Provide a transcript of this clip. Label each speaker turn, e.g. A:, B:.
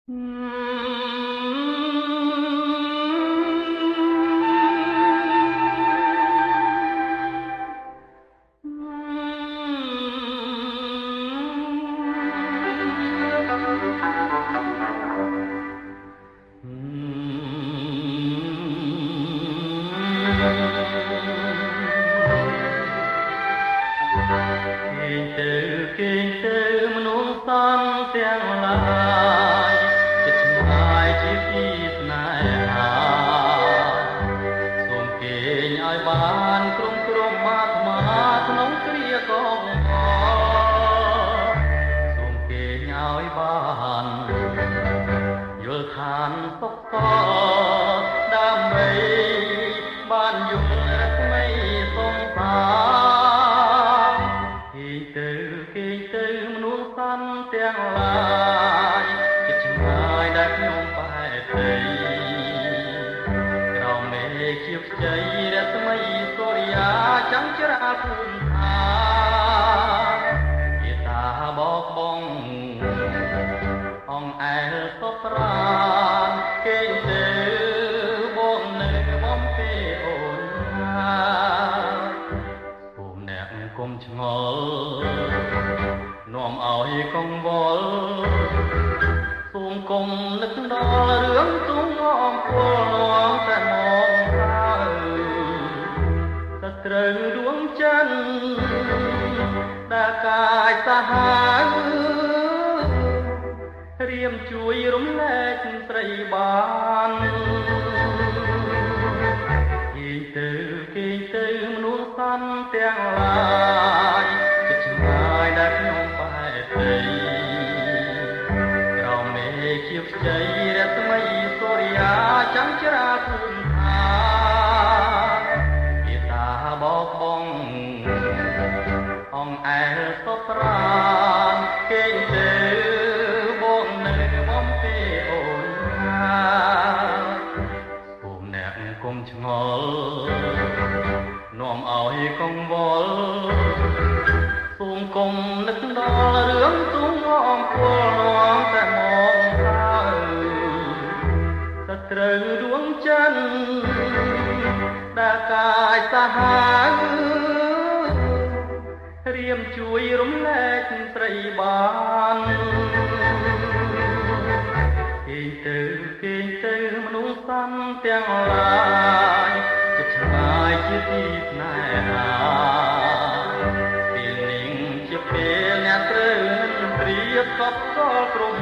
A: គេទៅមនុស្សសំទាំងឡាយចិត្តឆ្ងាយជាពីស្នេហាសូមគេងឲ្យបានក្រុមអាត្មាក្នុងគ្រាកងសូមគេងឲ្យបានយល់ឋានសុខដើម្បីបានយល់រស្មីសង្សារគេទៅមនុស្សសំទាំងឡាយចិត្តឆ្ងាយដែលខ្ញុំបែកទៅក្រោមមេឃជាខ្ចីរស្មីសូរិយាចាំងច្រាលភូមិឋានជាតាបោកបងអងអែលសពប្រានគេទៅបងនៅបំពេអូនណាគុំអ្នកគុំឆ្ងល់នាំឲ្យកង្វល់សូមគុំនឹកដល់រឿងទុំអំពលនាំតែមកហើយតែត្រូវដួងច័ន្ទដែលកាយសាហាវរៀមជួយរំលែកស្រីបានគេទៅមនុស្សសំទាំងឡាយចិត្តឆ្ងាយដែលខ្ញុំបែកទៅក្រោមមេឃជាខ្ចីរស្មីសូរិយាចាំងច្រាលភូមិឋានជាតាបោកបងអងអែលសពប្រានគេទៅបងនៅបំពេអូនណាគុំអ្នកគុំឆ្ងល់នាំឲ្យកង្វល់សូមគុំនឹកដល់រឿងទុំអំពលនាំតែមកហើយតែត្រូវដួងច័ន្ទដែលកាយសាហាវរៀមជួយរំលែកស្រីបានគេទៅមនុស្សសំទាំងឡាយចិត្តឆ្ងាយជាទីស្នេហាពេលនេះជាពេលអ្នកត្រូវនឹងព្រៀបកប់កលក្រុម